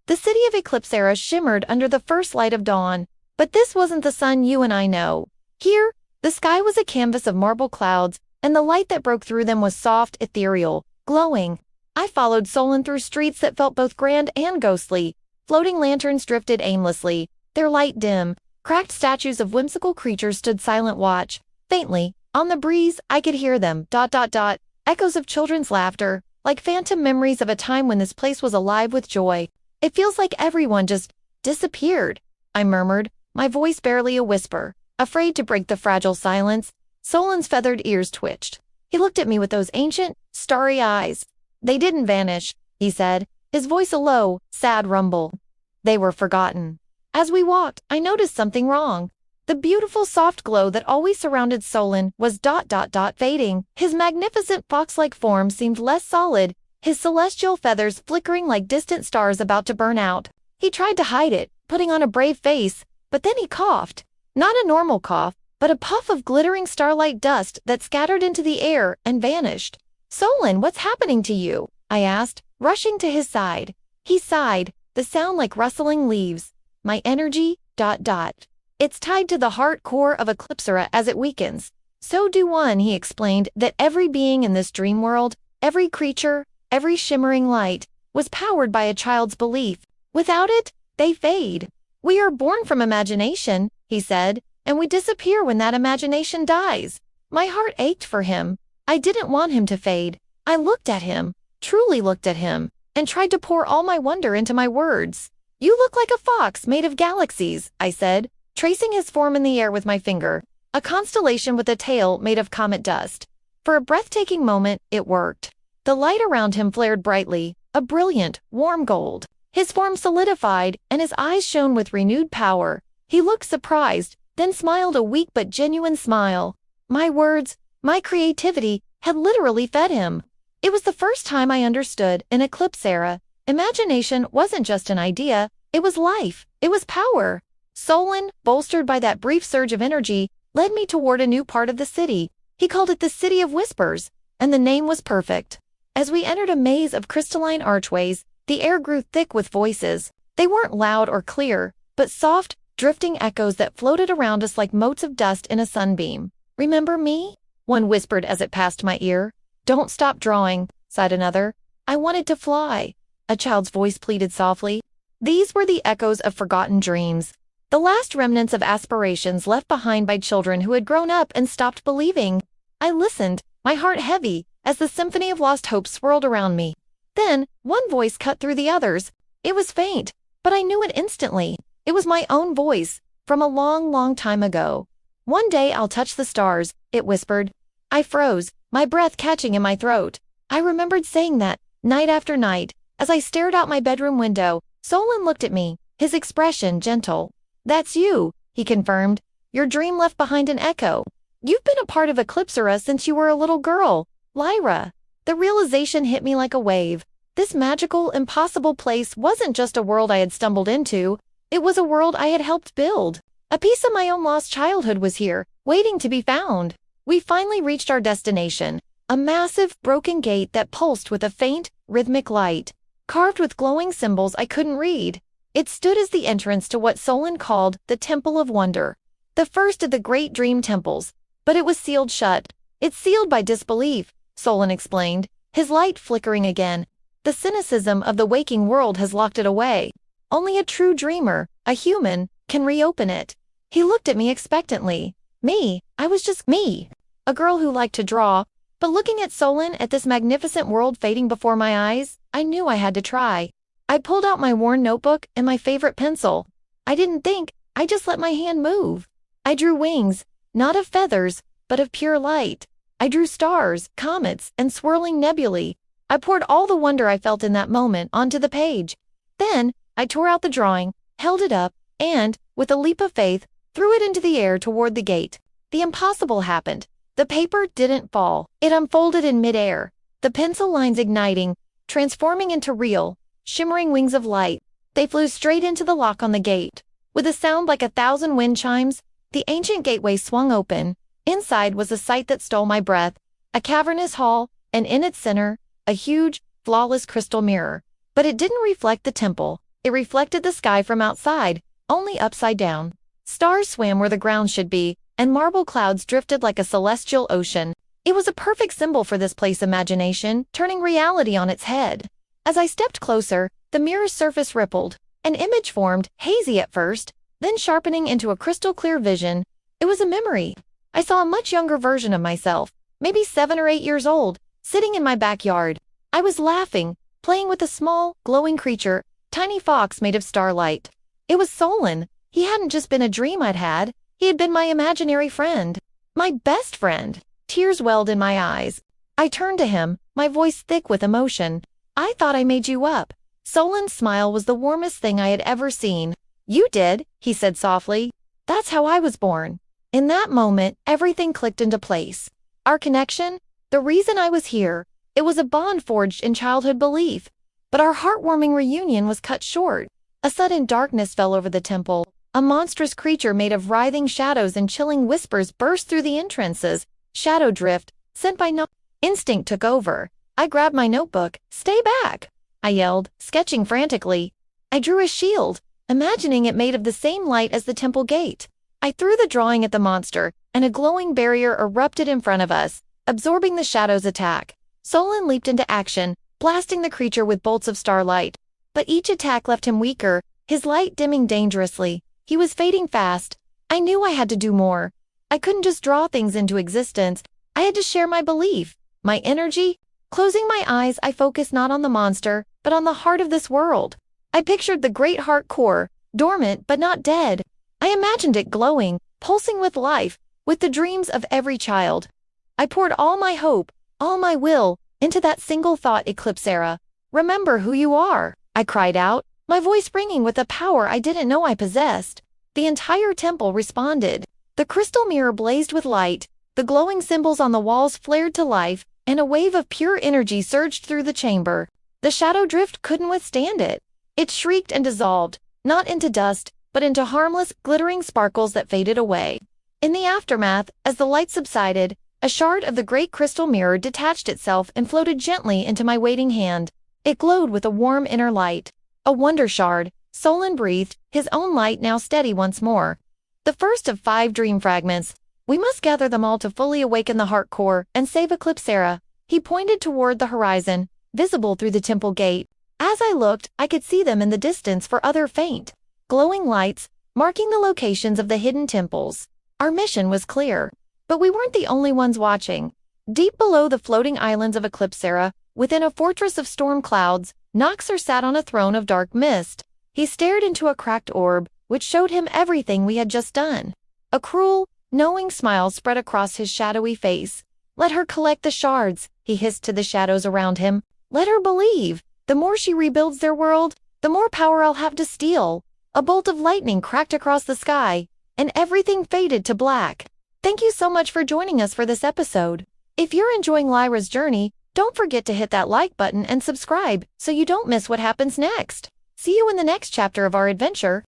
The city of Eclipsera shimmered under the first light of dawn, but this wasn't the sun you and I know. Here, the sky was a canvas of marble clouds, and the light that broke through them was soft, ethereal, glowing. I followed Solin through streets that felt both grand and ghostly. Floating lanterns drifted aimlessly, their light dim. Cracked statues of whimsical creatures stood silent watch. Faintly, on the breeze, I could hear them, ... echoes of children's laughter, like phantom memories of a time when this place was alive with joy. It feels like everyone just disappeared, I murmured, my voice barely a whisper, afraid to break the fragile silence. Solin's feathered ears twitched. He looked at me with those ancient, starry eyes. They didn't vanish, he said, his voice a low, sad rumble. They were forgotten. As we walked, I noticed something wrong. The beautiful soft glow that always surrounded Solin was ... fading. His magnificent fox-like form seemed less solid, his celestial feathers flickering like distant stars about to burn out. He tried to hide it, putting on a brave face, but then he coughed. Not a normal cough, but a puff of glittering starlight dust that scattered into the air and vanished. Solin, what's happening to you? I asked, rushing to his side. He sighed, the sound like rustling leaves. My energy, ... It's tied to the heart core of Eclipsera as it weakens. So do one, he explained, that every being in this dream world, every creature, every shimmering light, was powered by a child's belief. Without it, they fade. We are born from imagination, he said, and we disappear when that imagination dies. My heart ached for him. I didn't want him to fade. I looked at him, truly looked at him, and tried to pour all my wonder into my words. You look like a fox made of galaxies, I said, tracing his form in the air with my finger, a constellation with a tail made of comet dust. For a breathtaking moment, it worked. The light around him flared brightly, a brilliant, warm gold. His form solidified, and his eyes shone with renewed power. He looked surprised, then smiled a weak but genuine smile. My words, my creativity, had literally fed him. It was the first time I understood, in Eclipsera, imagination wasn't just an idea, it was life, it was power. Solin, bolstered by that brief surge of energy, led me toward a new part of the city. He called it the City of Whispers, and the name was perfect. As we entered a maze of crystalline archways, the air grew thick with voices. They weren't loud or clear, but soft, drifting echoes that floated around us like motes of dust in a sunbeam. Remember me? One whispered as it passed my ear. Don't stop drawing, sighed another. I wanted to fly. A child's voice pleaded softly. These were the echoes of forgotten dreams. The last remnants of aspirations left behind by children who had grown up and stopped believing. I listened, my heart heavy, as the symphony of lost hope swirled around me. Then, one voice cut through the others. It was faint, but I knew it instantly. It was my own voice, from a long, long time ago. One day I'll touch the stars, it whispered. I froze, my breath catching in my throat. I remembered saying that, night after night, as I stared out my bedroom window. Solin looked at me, his expression gentle. That's you, he confirmed. Your dream left behind an echo. You've been a part of Eclipsera since you were a little girl, Lyra. The realization hit me like a wave. This magical, impossible place wasn't just a world I had stumbled into. It was a world I had helped build. A piece of my own lost childhood was here, waiting to be found. We finally reached our destination, a massive, broken gate that pulsed with a faint, rhythmic light, carved with glowing symbols I couldn't read. It stood as the entrance to what Solin called the Temple of Wonder, the first of the great dream temples, but it was sealed shut. It's sealed by disbelief, Solin explained, his light flickering again. The cynicism of the waking world has locked it away. Only a true dreamer, a human, can reopen it. He looked at me expectantly. Me, I was just me, a girl who liked to draw, but looking at Solin, at this magnificent world fading before my eyes, I knew I had to try. I pulled out my worn notebook and my favorite pencil. I didn't think, I just let my hand move. I drew wings, not of feathers, but of pure light. I drew stars, comets, and swirling nebulae. I poured all the wonder I felt in that moment onto the page. Then, I tore out the drawing, held it up, and, with a leap of faith, threw it into the air toward the gate. The impossible happened. The paper didn't fall. It unfolded in midair, the pencil lines igniting, transforming into real, shimmering wings of light. They flew straight into the lock on the gate. With a sound like 1,000 wind chimes, the ancient gateway swung open. Inside was a sight that stole my breath, a cavernous hall, and in its center, a huge, flawless crystal mirror. But it didn't reflect the temple. It reflected the sky from outside, only upside down. Stars swam where the ground should be, and marble clouds drifted like a celestial ocean. It was a perfect symbol for this place imagination, turning reality on its head. As I stepped closer, the mirror's surface rippled. An image formed, hazy at first, then sharpening into a crystal-clear vision. It was a memory. I saw a much younger version of myself, maybe 7 or 8 years old, sitting in my backyard. I was laughing, playing with a small, glowing creature, tiny fox made of starlight. It was Solin. He hadn't just been a dream I'd had, he had been my imaginary friend. My best friend. Tears welled in my eyes. I turned to him, my voice thick with emotion. "I thought I made you up." Solin's smile was the warmest thing I had ever seen. "You did," he said softly. "That's how I was born." In that moment, everything clicked into place. Our connection? The reason I was here. It was a bond forged in childhood belief. But our heartwarming reunion was cut short. A sudden darkness fell over the temple. A monstrous creature made of writhing shadows and chilling whispers burst through the entrances. Shadow drift, sent by no instinct took over. I grabbed my notebook. "Stay back!" I yelled, sketching frantically. I drew a shield, imagining it made of the same light as the temple gate. I threw the drawing at the monster, and a glowing barrier erupted in front of us, absorbing the shadow's attack. Solin leaped into action, blasting the creature with bolts of starlight. But each attack left him weaker, his light dimming dangerously. He was fading fast. I knew I had to do more. I couldn't just draw things into existence. I had to share my belief, my energy. Closing my eyes, I focused not on the monster, but on the heart of this world. I pictured the great heart core, dormant but not dead. I imagined it glowing, pulsing with life, with the dreams of every child. I poured all my hope, all my will, into that single thought, Eclipsera. "Remember who you are," I cried out, my voice ringing with a power I didn't know I possessed. The entire temple responded. The crystal mirror blazed with light, the glowing symbols on the walls flared to life, and a wave of pure energy surged through the chamber. The shadow drift couldn't withstand it. It shrieked and dissolved, not into dust, but into harmless, glittering sparkles that faded away. In the aftermath, as the light subsided, a shard of the great crystal mirror detached itself and floated gently into my waiting hand. It glowed with a warm inner light. A wonder shard, Solin breathed, his own light now steady once more. The first of 5 dream fragments. We must gather them all to fully awaken the heart core and save Eclipsera. He pointed toward the horizon, visible through the temple gate. As I looked, I could see them in the distance for other faint, glowing lights, marking the locations of the hidden temples. Our mission was clear. But we weren't the only ones watching. Deep below the floating islands of Eclipsera, within a fortress of storm clouds, Noxer sat on a throne of dark mist. He stared into a cracked orb, which showed him everything we had just done. A cruel, knowing smile spread across his shadowy face. "Let her collect the shards," he hissed to the shadows around him. "Let her believe. The more she rebuilds their world, the more power I'll have to steal." A bolt of lightning cracked across the sky, and everything faded to black. Thank you so much for joining us for this episode. If you're enjoying Lyra's journey, don't forget to hit that like button and subscribe so you don't miss what happens next. See you in the next chapter of our adventure.